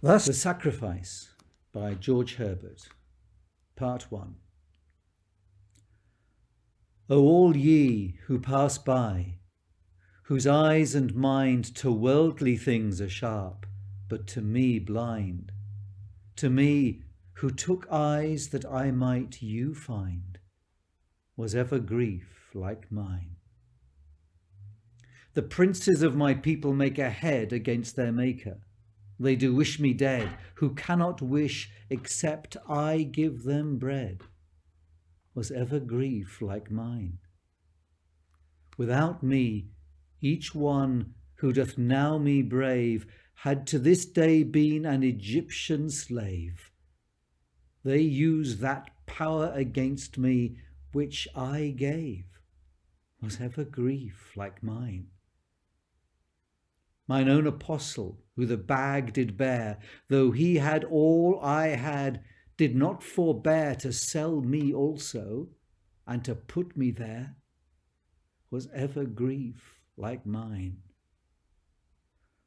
Thus, The Sacrifice by George Herbert, Part 1. O all ye who pass by, whose eyes and mind to worldly things are sharp, but to me blind, to me who took eyes that I might you find, was ever grief like mine. The princes of my people make a head against their Maker. They do wish me dead, who cannot wish except I give them bread. Was ever grief like mine? Without me, each one who doth now me brave had to this day been an Egyptian slave. They use that power against me which I gave. Was ever grief like mine? Mine own apostle, who the bag did bear, though he had all I had, did not forbear to sell me also, and to put me there. Was ever grief like mine?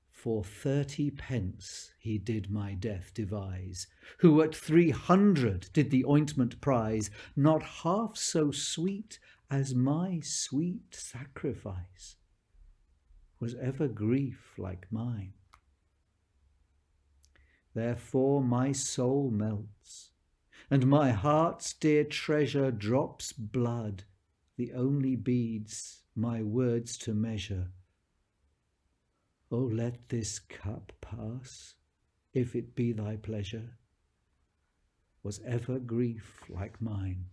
For 30 pence he did my death devise, who at 300 did the ointment prize, not half so sweet as my sweet sacrifice. Was ever grief like mine? Therefore my soul melts, and my heart's dear treasure drops blood, the only beads my words to measure. O let this cup pass, if it be thy pleasure. Was ever grief like mine?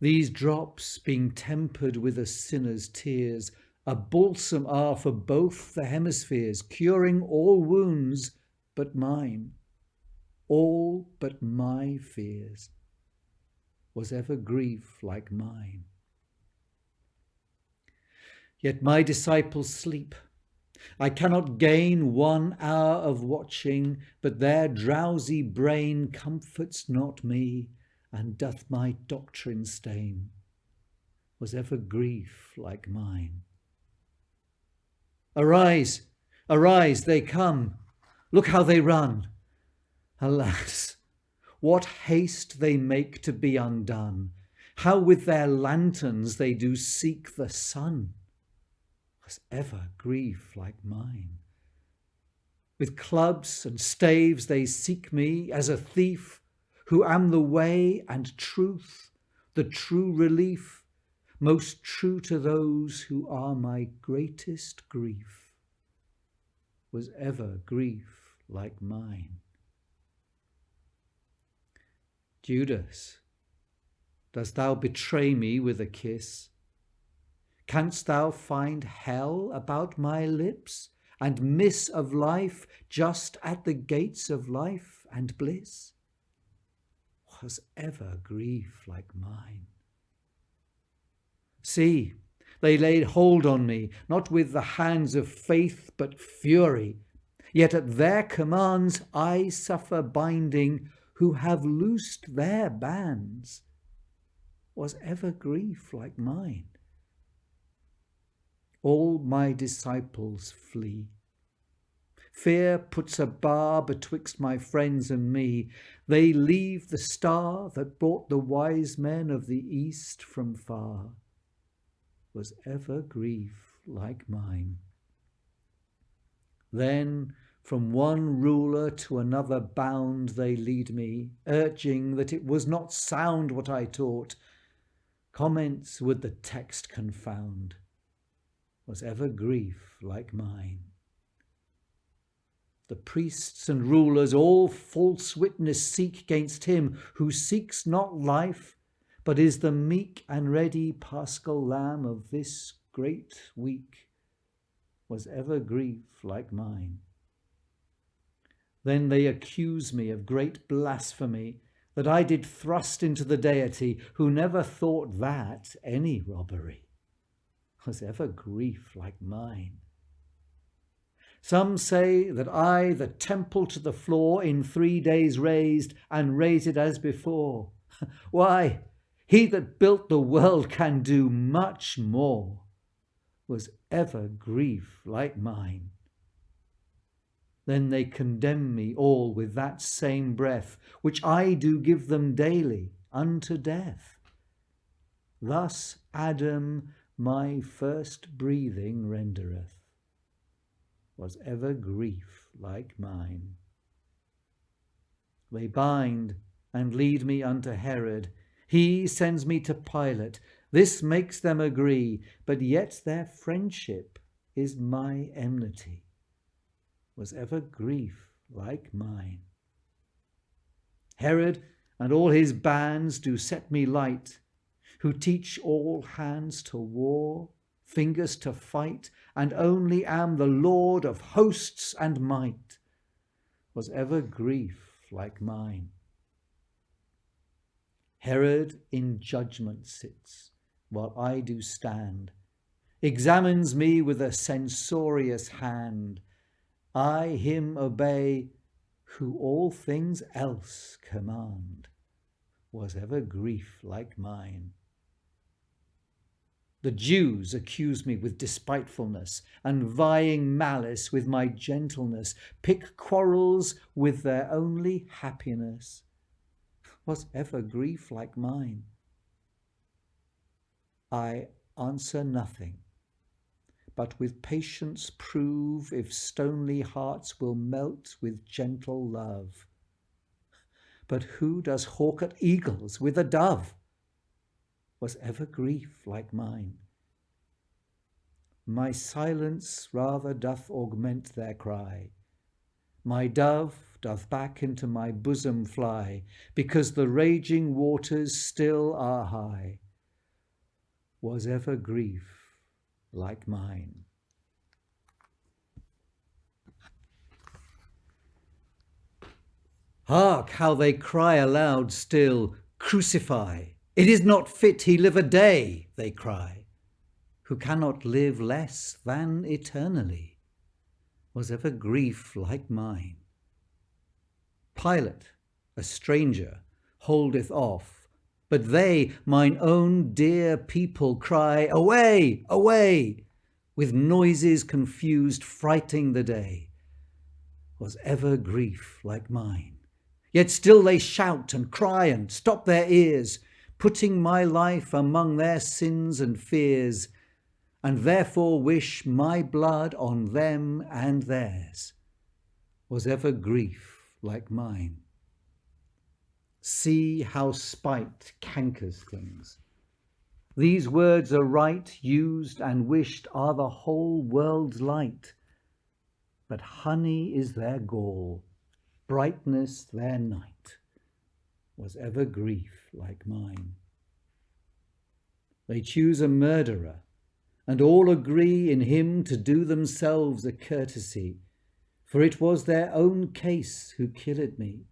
These drops, being tempered with a sinner's tears, a balsam are for both the hemispheres, curing all wounds but mine, all but my fears. Was ever grief like mine? Yet my disciples sleep. I cannot gain 1 hour of watching, but their drowsy brain comforts not me, and doth my doctrine stain. Was ever grief like mine? Arise, arise, they come. Look how they run. Alas, what haste they make to be undone. How with their lanterns they do seek the sun. Was ever grief like mine? With clubs and staves they seek me as a thief, who am the way and truth, the true relief, most true to those who are my greatest grief. Was ever grief like mine? Judas, dost thou betray me with a kiss? Canst thou find hell about my lips, and miss of life just at the gates of life and bliss? Was ever grief like mine? See, they laid hold on me, not with the hands of faith but fury, yet at their commands I suffer binding, who have loosed their bands. Was ever grief like mine? All my disciples flee. Fear puts a bar betwixt my friends and me. They leave the star that brought the wise men of the east from far. Was ever grief like mine? Then from one ruler to another bound they lead me, urging that it was not sound what I taught. Comments would the text confound. Was ever grief like mine? The priests and rulers all false witness seek against him who seeks not life, but is the meek and ready paschal lamb of this great week. Was ever grief like mine? Then they accuse me of great blasphemy, that I did thrust into the deity, who never thought that any robbery. Was ever grief like mine? Some say that I the temple to the floor in 3 days raised, and raise it as before. Why, he that built the world can do much more. Was ever grief like mine? Then they condemn me all with that same breath, which I do give them daily unto death. Thus Adam my first breathing rendereth. Was ever grief like mine? They bind and lead me unto Herod. He sends me to Pilate. This makes them agree, but yet their friendship is my enmity. Was ever grief like mine? Herod and all his bands do set me light, who teach all hands to war, fingers to fight, and only am the Lord of hosts and might. Was ever grief like mine? Herod in judgment sits, while I do stand, examines me with a censorious hand. I him obey, who all things else command. Was ever grief like mine? The Jews accuse me with despitefulness, and vying malice with my gentleness, pick quarrels with their only happiness. Was ever grief like mine? I answer nothing, but with patience prove if stony hearts will melt with gentle love. But who does hawk at eagles with a dove? Was ever grief like mine? My silence rather doth augment their cry. My dove doth back into my bosom fly, because the raging waters still are high. Was ever grief like mine? Hark, how they cry aloud still, crucify! It is not fit he live a day, they cry, who cannot live less than eternally. Was ever grief like mine? Pilate, a stranger, holdeth off, but they, mine own dear people, cry, away, away, with noises confused, frighting the day. Was ever grief like mine? Yet still they shout and cry and stop their ears, putting my life among their sins and fears, and therefore wish my blood on them and theirs. Was ever grief like mine? See how spite cankers things. These words aright used and wished are the whole world's light, but honey is their gall, brightness their night. Was ever grief like mine? They choose a murderer, and all agree in him to do themselves a courtesy, for it was their own case who killed me.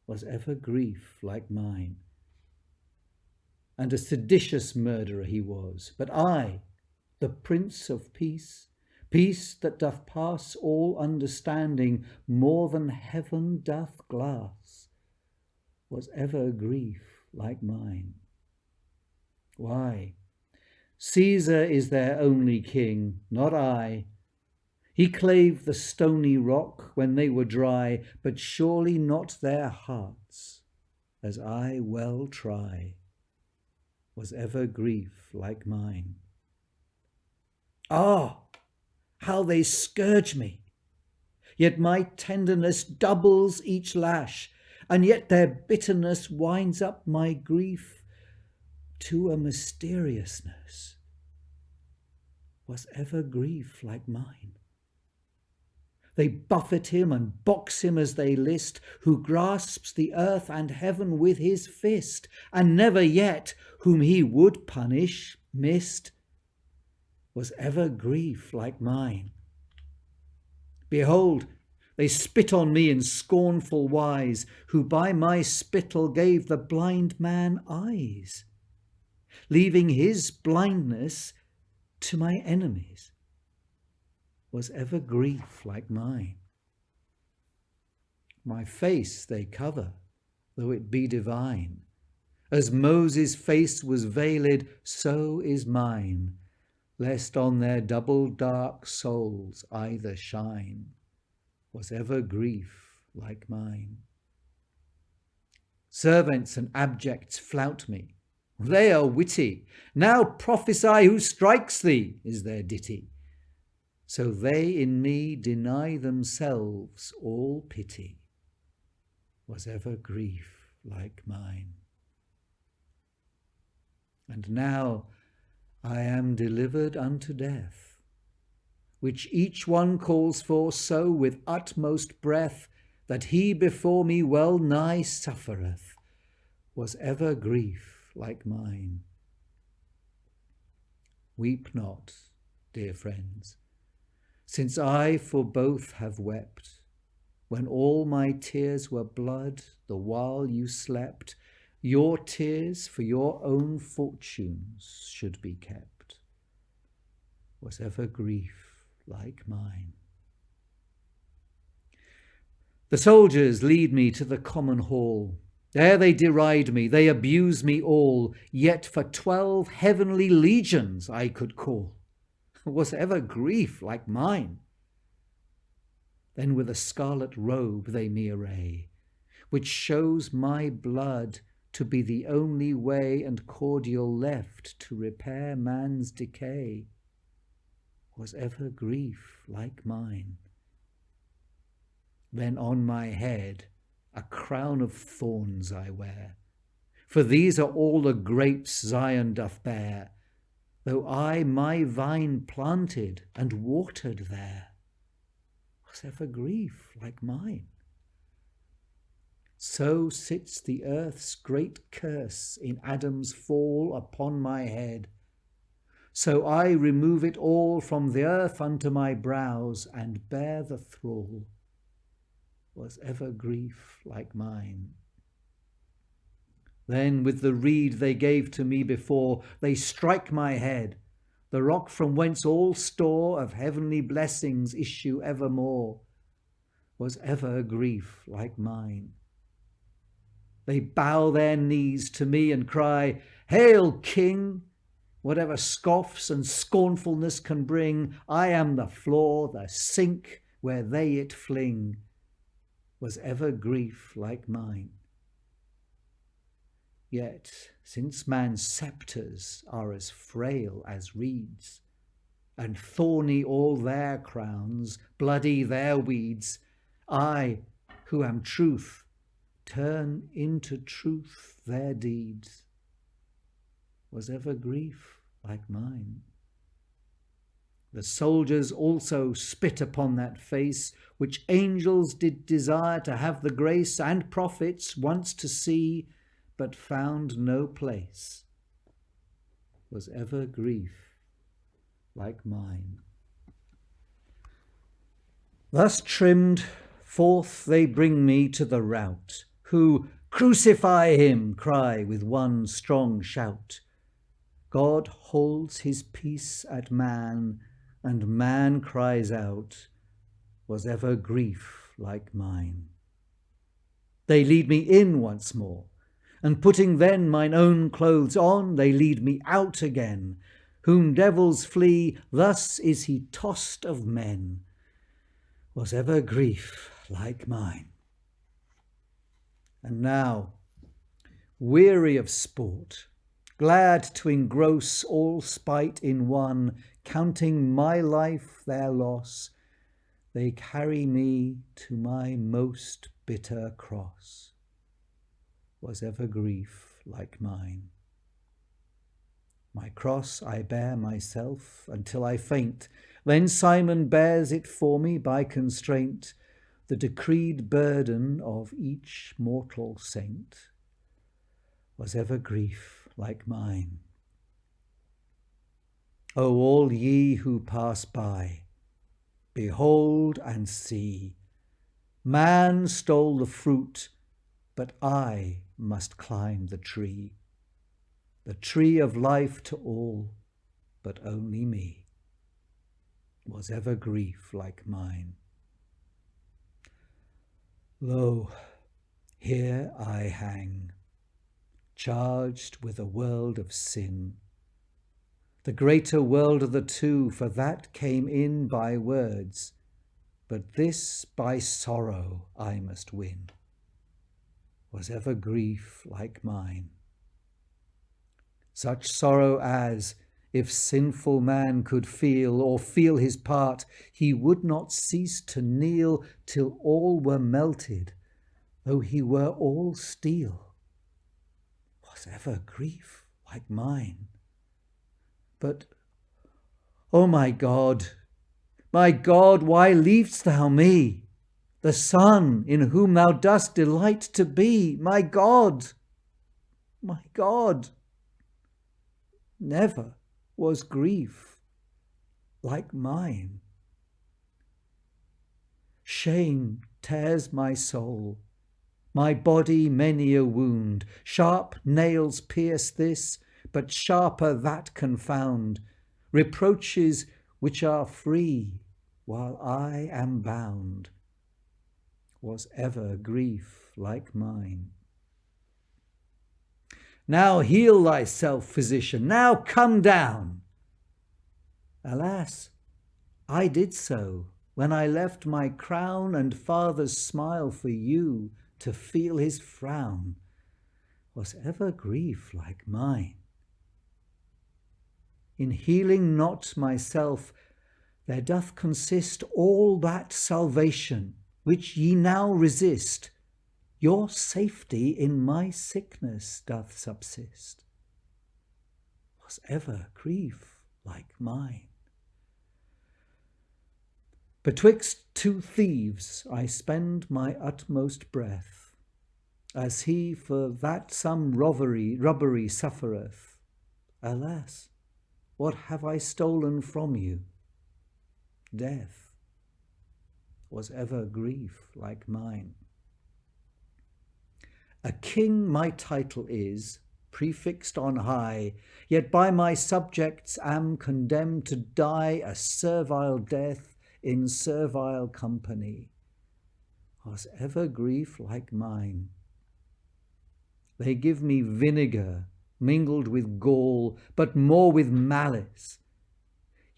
Was ever grief like mine? And a seditious murderer he was, but I, the Prince of Peace, peace that doth pass all understanding, more than heaven doth glass. Was ever grief like mine? Why, Caesar is their only king, not I. He clave the stony rock when they were dry, but surely not their hearts, as I well try. Was ever grief like mine? Ah, how they scourge me! Yet my tenderness doubles each lash, and yet their bitterness winds up my grief to a mysteriousness. Was ever grief like mine? They buffet him and box him as they list, who grasps the earth and heaven with his fist, and never yet, whom he would punish, missed. Was ever grief like mine? Behold, they spit on me in scornful wise, who by my spittle gave the blind man eyes, leaving his blindness to my enemies. Was ever grief like mine? My face they cover, though it be divine. As Moses' face was veiled, so is mine, lest on their double dark souls either shine. Was ever grief like mine? Servants and abjects flout me, they are witty. Now prophesy who strikes thee, is their ditty. So they in me deny themselves all pity. Was ever grief like mine? And now I am delivered unto death, which each one calls for so with utmost breath, that he before me well nigh suffereth. Was ever grief like mine? Weep not, dear friends, since I for both have wept, when all my tears were blood the while you slept. Your tears for your own fortunes should be kept. Was ever grief like mine? The soldiers lead me to the common hall. There they deride me, they abuse me all. Yet for 12 heavenly legions I could call. Was ever grief like mine? Then with a scarlet robe they me array, which shows my blood to be the only way and cordial left to repair man's decay. Was ever grief like mine? Then on my head a crown of thorns I wear, for these are all the grapes Zion doth bear, though I my vine planted and watered there. Was ever grief like mine? So sits the earth's great curse in Adam's fall upon my head. So I remove it all from the earth unto my brows, and bear the thrall. Was ever grief like mine? Then with the reed they gave to me before, they strike my head, the rock from whence all store of heavenly blessings issue evermore. Was ever grief like mine? They bow their knees to me and cry, Hail, King! Whatever scoffs and scornfulness can bring, I am the floor, the sink where they it fling. Was ever grief like mine? Yet, since man's sceptres are as frail as reeds, and thorny all their crowns, bloody their weeds, I, who am truth, turn into truth their deeds. Was ever grief like mine? The soldiers also spit upon that face, which angels did desire to have the grace, and prophets once to see, but found no place. Was ever grief like mine? Thus trimmed, forth they bring me to the rout, who, Crucify him, cry with one strong shout. God holds his peace at man, and man cries out, Was ever grief like mine? They lead me in once more, and putting then mine own clothes on, they lead me out again. Whom devils flee, thus is he tossed of men. Was ever grief like mine? And now, weary of sport, glad to engross all spite in one, counting my life their loss, they carry me to my most bitter cross. Was ever grief like mine? My cross I bear myself until I faint, then Simon bears it for me by constraint, the decreed burden of each mortal saint. Was ever grief like mine? O all ye who pass by, behold and see, man stole the fruit, but I must climb the tree of life to all, but only me. Was ever grief like mine? Lo, here I hang, charged with a world of sin, the greater world of the two, for that came in by words, but this by sorrow I must win. Was ever grief like mine? Such sorrow as, if sinful man could feel, or feel his part, he would not cease to kneel till all were melted, though he were all steel. Was ever grief like mine? But, O my God, why leav'st thou me, the Son in whom thou dost delight to be? My God, never was grief like mine. Shame tears my soul, my body many a wound. Sharp nails pierce this, but sharper that confound. Reproaches which are free, while I am bound. Was ever grief like mine? Now heal thyself, physician, now come down. Alas, I did so when I left my crown and father's smile for you to feel his frown. Was ever grief like mine? In healing not myself, there doth consist all that salvation which ye now resist. Your safety in my sickness doth subsist. Was ever grief like mine? Betwixt two thieves I spend my utmost breath, as he for that some robbery suffereth. Alas, what have I stolen from you? Death. Was ever grief like mine? A king my title is, prefixed on high, yet by my subjects am condemned to die a servile death in servile company. Was ever grief like mine? They give me vinegar mingled with gall, but more with malice.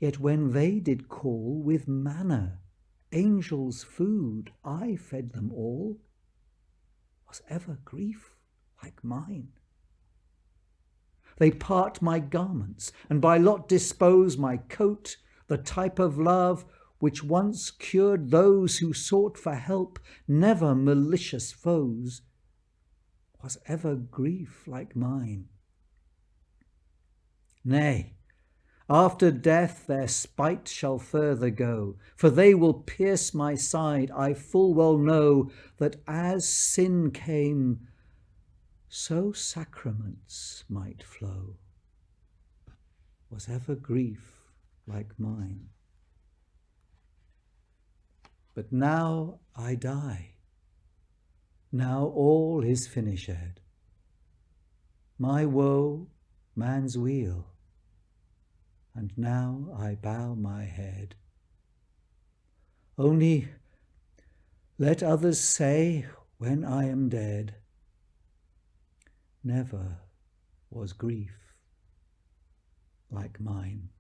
Yet when they did call with manna, angels' food, I fed them all. Was ever grief like mine? They part my garments, and by lot dispose my coat, the type of love which once cured those who sought for help, never malicious foes. Was ever grief like mine? Nay, after death their spite shall further go, for they will pierce my side. I full well know that as sin came, so sacraments might flow. Was ever grief like mine? But now I die, now all is finished. My woe, man's weal, and now I bow my head. Only let others say when I am dead, never was grief like mine.